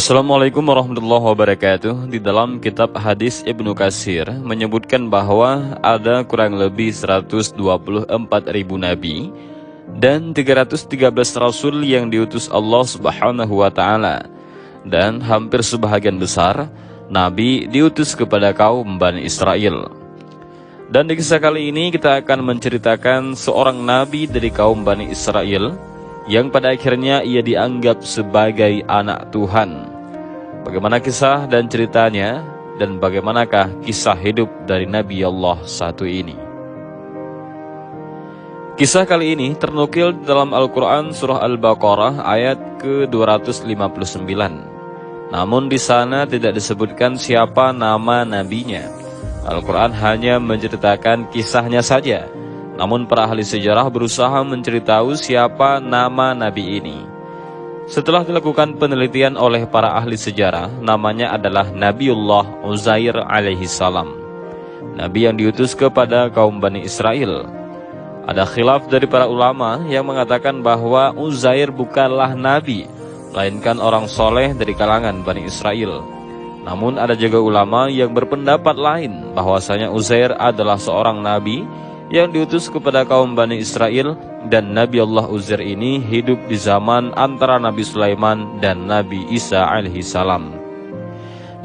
Assalamualaikum warahmatullahi wabarakatuh. Di dalam kitab hadis Ibnu Katsir menyebutkan bahwa ada kurang lebih 124.000 nabi dan 313 rasul yang diutus Allah Subhanahu wa taala. Dan hampir sebahagian besar nabi diutus kepada kaum Bani Israel. Dan di kisah kali ini kita akan menceritakan seorang nabi dari kaum Bani Israel yang pada akhirnya ia dianggap sebagai anak Tuhan. Bagaimana kisah dan ceritanya, dan bagaimanakah kisah hidup dari Nabi Allah satu ini? Kisah kali ini ternukil dalam Al-Quran surah Al-Baqarah ayat ke-259. Namun di sana tidak disebutkan siapa nama nabinya. Al-Quran hanya menceritakan kisahnya saja. Namun para ahli sejarah berusaha menceritakan siapa nama nabi ini. Setelah dilakukan penelitian oleh para ahli sejarah, namanya adalah Nabiullah Uzair alaihi salam, nabi yang diutus kepada kaum Bani Israel. Ada khilaf dari para ulama yang mengatakan bahwa Uzair bukanlah nabi, melainkan orang soleh dari kalangan Bani Israel. Namun ada juga ulama yang berpendapat lain bahwasanya Uzair adalah seorang nabi yang diutus kepada kaum Bani Israel, dan Nabi Allah Uzair ini hidup di zaman antara Nabi Sulaiman dan Nabi Isa alaihi salam.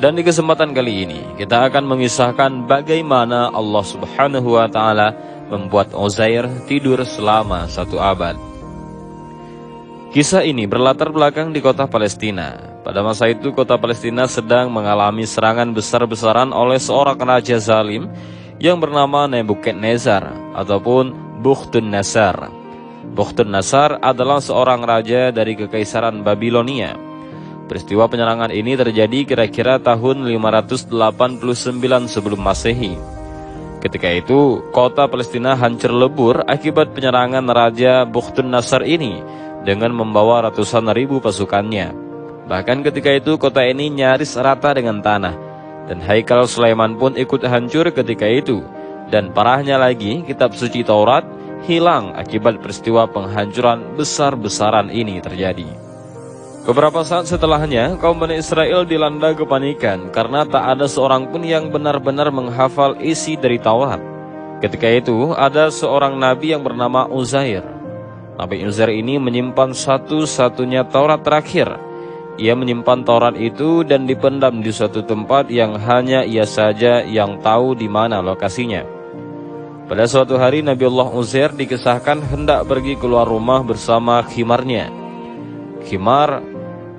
Dan di kesempatan kali ini kita akan mengisahkan bagaimana Allah Subhanahu wa taala membuat Uzair tidur selama 1 abad. Kisah ini berlatar belakang di kota Palestina. Pada masa itu kota Palestina sedang mengalami serangan besar-besaran oleh seorang raja zalim yang bernama Nebukadnezar ataupun Bukhtun-Nasar. Bukhtun-Nasar adalah seorang raja dari kekaisaran Babilonia. Peristiwa penyerangan ini terjadi kira-kira tahun 589 sebelum Masehi. Ketika itu, kota Palestina hancur lebur akibat penyerangan Raja Bukhtun-Nasar ini dengan membawa ratusan ribu pasukannya. Bahkan ketika itu kota ini nyaris rata dengan tanah. Dan Haikal Sulaiman pun ikut hancur ketika itu. Dan parahnya lagi, kitab suci Taurat hilang akibat peristiwa penghancuran besar-besaran ini terjadi. Beberapa saat setelahnya, kaum Bani Israel dilanda kepanikan karena tak ada seorang pun yang benar-benar menghafal isi dari Taurat. Ketika itu, ada seorang nabi yang bernama Uzair. Nabi Uzair ini menyimpan satu-satunya Taurat terakhir. Ia menyimpan Taurat itu dan dipendam di suatu tempat yang hanya ia saja yang tahu di mana lokasinya. Pada suatu hari Nabi Allah Uzair dikisahkan hendak pergi keluar rumah bersama khimarnya. Khimar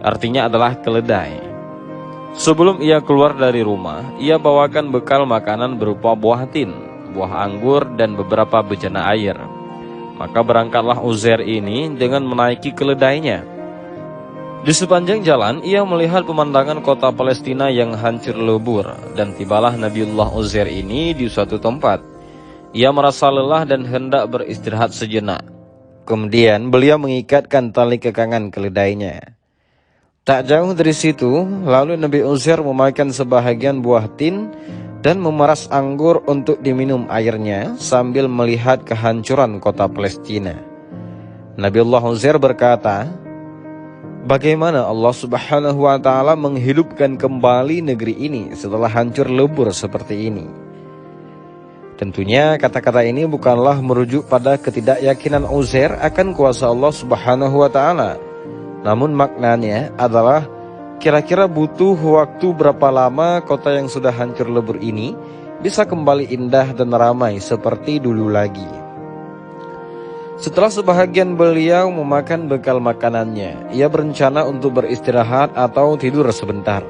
artinya adalah keledai. Sebelum ia keluar dari rumah, ia bawakan bekal makanan berupa buah tin, buah anggur dan beberapa bejana air. Maka berangkatlah Uzair ini dengan menaiki keledainya. Di sepanjang jalan, ia melihat pemandangan kota Palestina yang hancur lebur, dan tibalah Nabiullah Uzair ini di suatu tempat. Ia merasa lelah dan hendak beristirahat sejenak. Kemudian beliau mengikatkan tali kekangan keledainya. Tak jauh dari situ, lalu Nabi Uzair memakan sebahagian buah tin dan memeras anggur untuk diminum airnya sambil melihat kehancuran kota Palestina. Nabiullah Uzair berkata, bagaimana Allah Subhanahu wa taala menghidupkan kembali negeri ini setelah hancur lebur seperti ini? Tentunya kata-kata ini bukanlah merujuk pada ketidakyakinan Uzair akan kuasa Allah Subhanahu wa taala. Namun maknanya adalah kira-kira butuh waktu berapa lama kota yang sudah hancur lebur ini bisa kembali indah dan ramai seperti dulu lagi. Setelah sebahagian beliau memakan bekal makanannya, ia berencana untuk beristirahat atau tidur sebentar.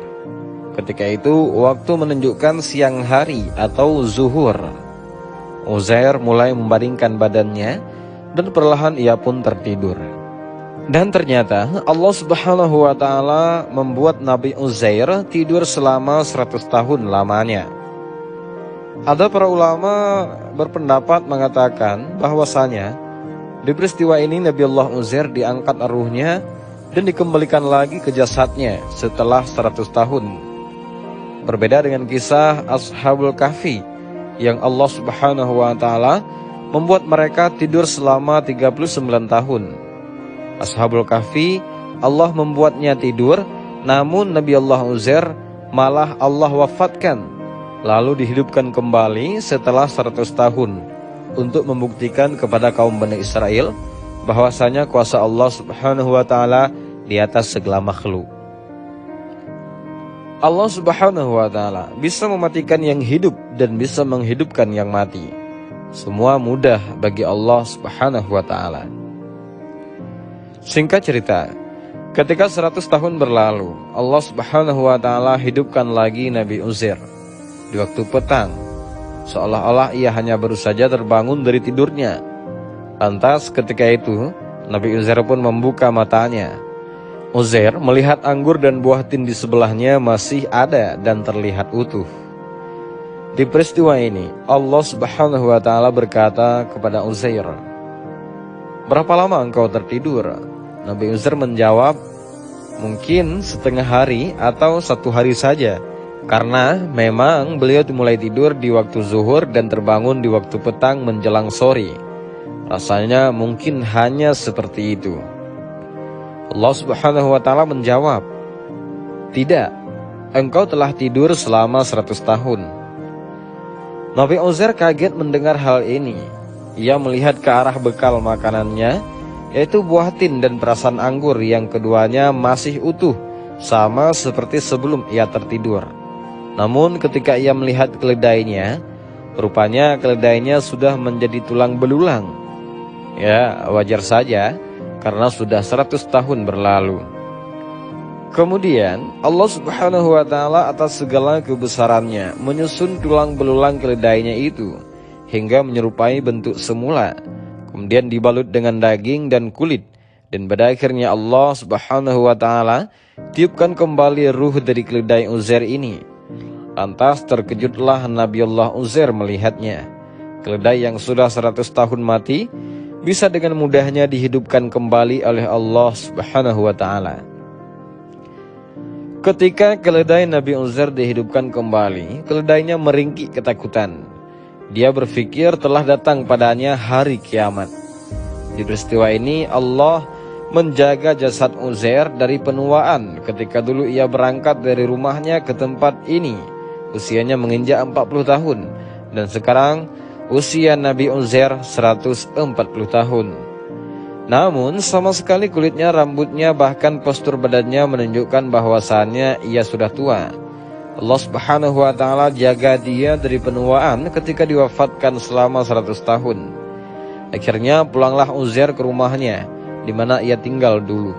Ketika itu, waktu menunjukkan siang hari atau zuhur. Uzair mulai membaringkan badannya dan perlahan ia pun tertidur. Dan ternyata Allah Subhanahu wa taala membuat Nabi Uzair tidur selama 100 tahun lamanya. Ada para ulama berpendapat mengatakan bahwasanya di peristiwa ini Nabi Allah Uzair diangkat ruhnya dan dikembalikan lagi ke jasadnya setelah 100 tahun. Berbeda dengan kisah Ashabul Kahfi yang Allah Subhanahu wa taala membuat mereka tidur selama 39 tahun. Ashabul Kahfi Allah membuatnya tidur Namun Nabi Allah Uzair malah Allah wafatkan, lalu dihidupkan kembali setelah 100 tahun untuk membuktikan kepada kaum Bani Israel bahwasanya kuasa Allah Subhanahu wa taala di atas segala makhluk. Allah Subhanahu wa taala bisa mematikan yang hidup dan bisa menghidupkan yang mati. Semua mudah bagi Allah Subhanahu wa taala. Singkat cerita, ketika 100 tahun berlalu, Allah Subhanahu wa taala hidupkan lagi Nabi Uzair di waktu petang, seolah-olah ia hanya baru saja terbangun dari tidurnya. Lantas ketika itu Nabi Uzair pun membuka matanya. Uzair melihat anggur dan buah tin di sebelahnya masih ada dan terlihat utuh. Di peristiwa ini Allah Subhanahu wa taala berkata kepada Uzair, "Berapa lama engkau tertidur?" Nabi Uzair menjawab, "Mungkin setengah hari atau 1 hari saja." Karena memang beliau mulai tidur di waktu zuhur dan terbangun di waktu petang menjelang sore. Rasanya mungkin hanya seperti itu. Allah Subhanahu wa taala menjawab, "Tidak, engkau telah tidur selama 100 tahun." Nabi Uzair kaget mendengar hal ini. Ia melihat ke arah bekal makanannya, yaitu buah tin dan perasan anggur yang keduanya masih utuh, sama seperti sebelum ia tertidur. Namun ketika ia melihat keledainya, rupanya keledainya sudah menjadi tulang belulang. Ya, wajar saja, karena sudah 100 tahun berlalu. Kemudian Allah Subhanahu wa taala atas segala kebesarannya menyusun tulang belulang keledainya itu hingga menyerupai bentuk semula, kemudian dibalut dengan daging dan kulit, dan pada akhirnya Allah Subhanahu wa taala tiupkan kembali ruh dari keledai Uzair ini. Lantas terkejutlah Nabi Allah Uzair melihatnya. Keledai yang sudah 100 tahun mati bisa dengan mudahnya dihidupkan kembali oleh Allah Subhanahu wa taala. Ketika keledai Nabi Uzair dihidupkan kembali, keledainya meringkik ketakutan. Dia berpikir telah datang padanya hari kiamat. Di peristiwa ini Allah menjaga jasad Uzair dari penuaan ketika dulu ia berangkat dari rumahnya ke tempat ini. Usianya menginjak 40 tahun dan sekarang usia Nabi Uzair 140 tahun. Namun sama sekali kulitnya, rambutnya, bahkan postur badannya menunjukkan bahwasannya ia sudah tua. Allah Subhanahu wa taala jaga dia dari penuaan ketika diwafatkan selama 100 tahun. Akhirnya pulanglah Uzair ke rumahnya di mana ia tinggal dulu.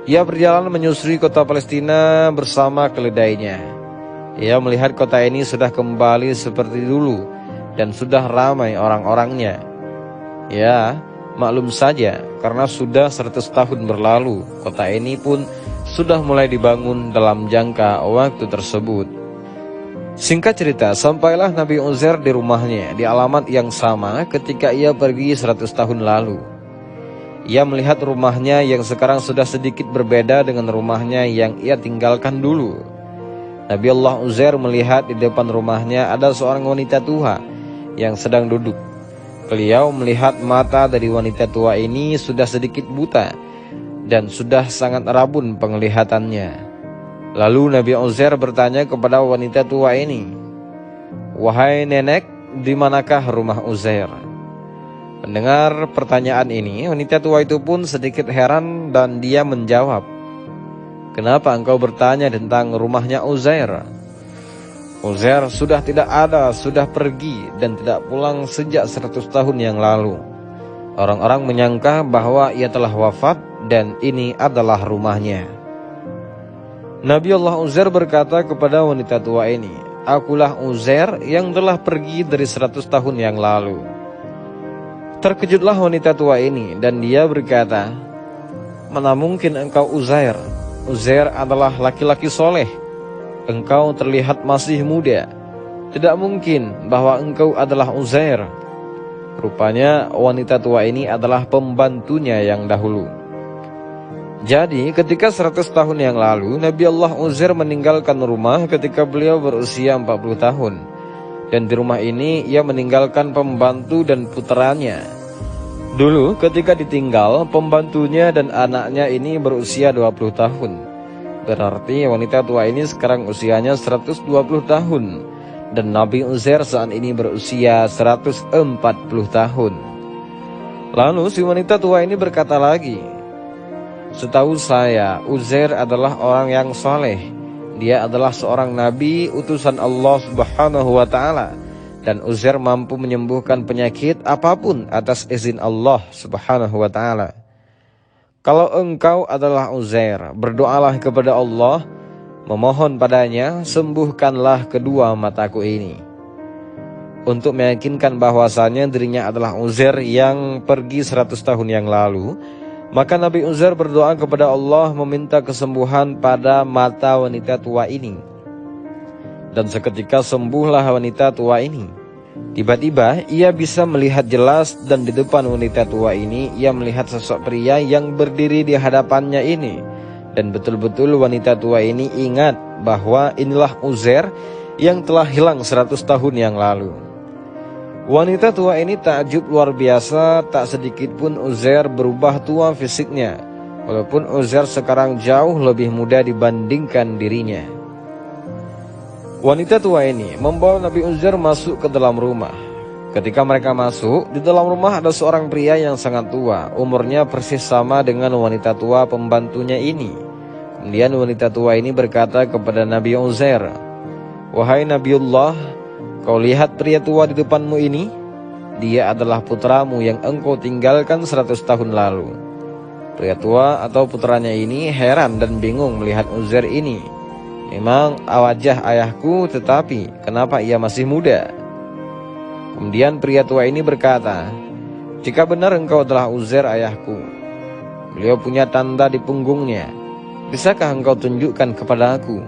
Ia berjalan menyusuri kota Palestina bersama keledainya. Ia melihat kota ini sudah kembali seperti dulu dan sudah ramai orang-orangnya. Ya, maklum saja karena sudah 100 tahun berlalu, kota ini pun sudah mulai dibangun dalam jangka waktu tersebut. Singkat cerita, sampailah Nabi Uzair di rumahnya di alamat yang sama ketika ia pergi 100 tahun lalu. Ia melihat rumahnya yang sekarang sudah sedikit berbeda dengan rumahnya yang ia tinggalkan dulu. Nabi Allah Uzair melihat di depan rumahnya ada seorang wanita tua yang sedang duduk. Beliau melihat mata dari wanita tua ini sudah sedikit buta dan sudah sangat rabun penglihatannya. Lalu Nabi Uzair bertanya kepada wanita tua ini, "Wahai nenek, di manakah rumah Uzair?" Mendengar pertanyaan ini, wanita tua itu pun sedikit heran dan dia menjawab, "Kenapa engkau bertanya tentang rumahnya Uzair? Uzair sudah tidak ada, sudah pergi dan tidak pulang sejak 100 tahun yang lalu. Orang-orang menyangka bahwa ia telah wafat dan ini adalah rumahnya." Nabi Allah Uzair berkata kepada wanita tua ini, "Akulah Uzair yang telah pergi dari 100 tahun yang lalu." Terkejutlah wanita tua ini dan dia berkata, "Mana mungkin engkau Uzair? Uzair adalah laki-laki soleh. Engkau terlihat masih muda. Tidak mungkin bahwa engkau adalah Uzair." Rupanya wanita tua ini adalah pembantunya yang dahulu. Jadi ketika 100 tahun yang lalu Nabi Allah Uzair meninggalkan rumah ketika beliau berusia 40 tahun. Dan di rumah ini ia meninggalkan pembantu dan puteranya. Dulu ketika ditinggal, pembantunya dan anaknya ini berusia 20 tahun. Berarti wanita tua ini sekarang usianya 120 tahun. Dan Nabi Uzair saat ini berusia 140 tahun. Lalu si wanita tua ini berkata lagi, "Setahu saya, Uzair adalah orang yang soleh. Dia adalah seorang nabi utusan Allah Subhanahu wa Ta'ala. Dan Uzair mampu menyembuhkan penyakit apapun atas izin Allah Subhanahu wa Ta'ala. Kalau engkau adalah Uzair, berdoalah kepada Allah, memohon padanya, sembuhkanlah kedua mataku ini." Untuk meyakinkan bahwasanya dirinya adalah Uzair yang pergi 100 tahun yang lalu, maka Nabi Uzair berdoa kepada Allah meminta kesembuhan pada mata wanita tua ini. Dan seketika sembuhlah wanita tua ini. Tiba-tiba ia bisa melihat jelas, dan di depan wanita tua ini ia melihat sosok pria yang berdiri di hadapannya ini. Dan betul-betul wanita tua ini ingat bahwa inilah Uzair yang telah hilang 100 tahun yang lalu. Wanita tua ini takjub luar biasa, tak sedikit pun Uzair berubah tua fisiknya, walaupun Uzair sekarang jauh lebih muda dibandingkan dirinya. Wanita tua ini membawa Nabi Uzair masuk ke dalam rumah. Ketika mereka masuk, di dalam rumah ada seorang pria yang sangat tua, umurnya persis sama dengan wanita tua pembantunya ini. Kemudian wanita tua ini berkata kepada Nabi Uzair, "Wahai Nabiullah, kau lihat pria tua di depanmu ini? Dia adalah putramu yang engkau tinggalkan 100 tahun lalu." Pria tua atau putranya ini heran dan bingung melihat Uzair ini. Memang wajah ayahku, tetapi kenapa ia masih muda? Kemudian pria tua ini berkata, "Jika benar engkau adalah Uzair ayahku, beliau punya tanda di punggungnya. Bisakah engkau tunjukkan kepada aku?"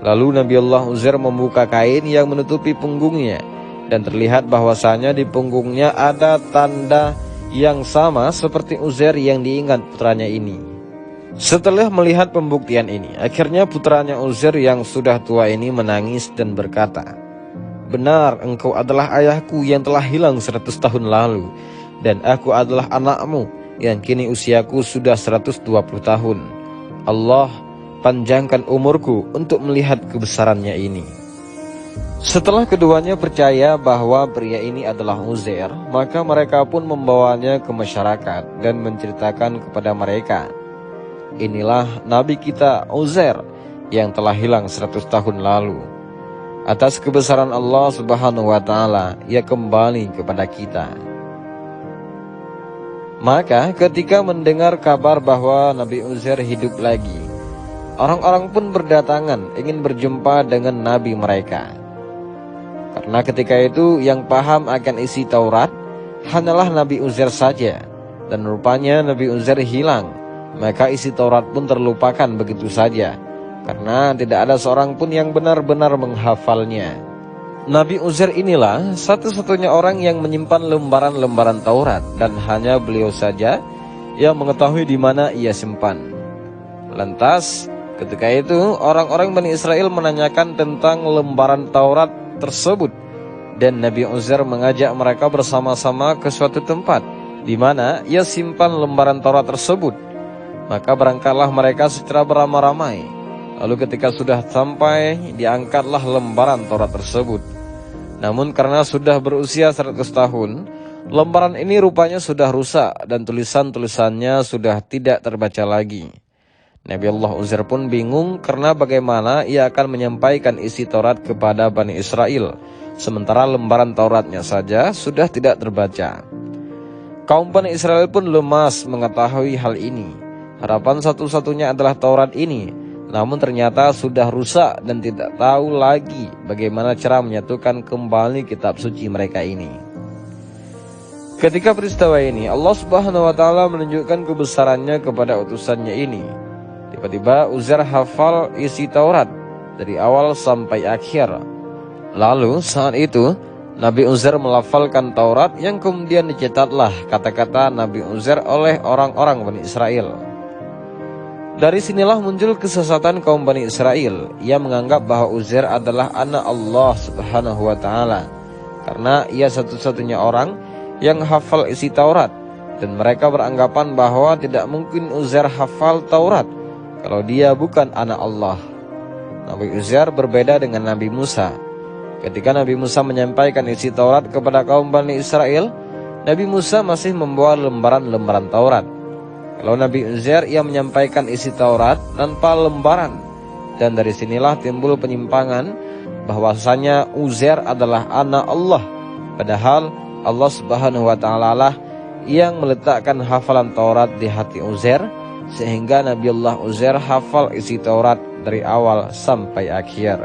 Lalu Nabiullah Uzair membuka kain yang menutupi punggungnya, dan terlihat bahwasanya di punggungnya ada tanda yang sama seperti Uzair yang diingat putranya ini. Setelah melihat pembuktian ini, akhirnya putranya Uzair yang sudah tua ini menangis dan berkata, "Benar, engkau adalah ayahku yang telah hilang 100 tahun lalu, dan aku adalah anakmu yang kini usiaku sudah 120 tahun. Allah panjangkan umurku untuk melihat kebesarannya ini." Setelah keduanya percaya bahwa pria ini adalah Uzair, maka mereka pun membawanya ke masyarakat dan menceritakan kepada mereka, "Inilah Nabi kita Uzair yang telah hilang 100 tahun lalu. Atas kebesaran Allah Subhanahu wa Ta'ala, ia kembali kepada kita." Maka ketika mendengar kabar bahwa Nabi Uzair hidup lagi, orang-orang pun berdatangan ingin berjumpa dengan Nabi mereka. Karena ketika itu yang paham akan isi Taurat hanyalah Nabi Uzair saja, dan rupanya Nabi Uzair hilang. Maka isi Taurat pun terlupakan begitu saja, karena tidak ada seorang pun yang benar-benar menghafalnya. Nabi Uzair inilah satu-satunya orang yang menyimpan lembaran-lembaran Taurat, dan hanya beliau saja yang mengetahui di mana ia simpan. Lantas ketika itu orang-orang Bani Israel menanyakan tentang lembaran Taurat tersebut, dan Nabi Uzair mengajak mereka bersama-sama ke suatu tempat di mana ia simpan lembaran Taurat tersebut. Maka berangkatlah mereka secara beramai-ramai. Lalu ketika sudah sampai, diangkatlah lembaran Taurat tersebut. Namun karena sudah berusia 100 tahun, lembaran ini rupanya sudah rusak dan tulisan-tulisannya sudah tidak terbaca lagi. Nabiullah Uzair pun bingung karena bagaimana ia akan menyampaikan isi Taurat kepada Bani Israel, sementara lembaran Tauratnya saja sudah tidak terbaca. Kaum Bani Israel pun lemas mengetahui hal ini. Harapan satu-satunya adalah Taurat ini, namun ternyata sudah rusak dan tidak tahu lagi bagaimana cara menyatukan kembali kitab suci mereka ini. Ketika peristiwa ini, Allah Subhanahu wa Ta'ala menunjukkan kebesarannya kepada utusannya ini. Tiba-tiba Uzair hafal isi Taurat dari awal sampai akhir. Lalu saat itu Nabi Uzair melafalkan Taurat yang kemudian dicetaklah kata-kata Nabi Uzair oleh orang-orang Bani Israel. Dari sinilah muncul kesesatan kaum Bani Israel. Ia menganggap bahwa Uzair adalah anak Allah Subhanahu wa Ta'ala, karena ia satu-satunya orang yang hafal isi Taurat. Dan mereka beranggapan bahwa tidak mungkin Uzair hafal Taurat, kalau dia bukan anak Allah. Nabi Uzair berbeda dengan Nabi Musa. Ketika Nabi Musa menyampaikan isi Taurat kepada kaum Bani Israel, Nabi Musa masih membawa lembaran-lembaran Taurat. Kalau Nabi Uzair, ia menyampaikan isi Taurat tanpa lembaran. Dan dari sinilah timbul penyimpangan bahwasanya Uzair adalah anak Allah, padahal Allah Subhanahu wa taala lah yang meletakkan hafalan Taurat di hati Uzair, sehingga Nabiullah Uzair hafal isi Taurat dari awal sampai akhir.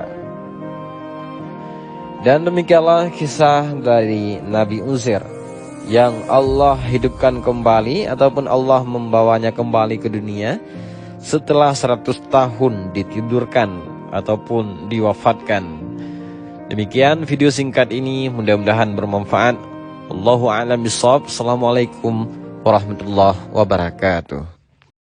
Dan demikianlah kisah dari Nabi Uzair yang Allah hidupkan kembali ataupun Allah membawanya kembali ke dunia setelah 100 tahun ditidurkan ataupun diwafatkan. Demikian video singkat ini, mudah-mudahan bermanfaat. Wallahu a'lam bishawab. Assalamualaikum warahmatullahi wabarakatuh.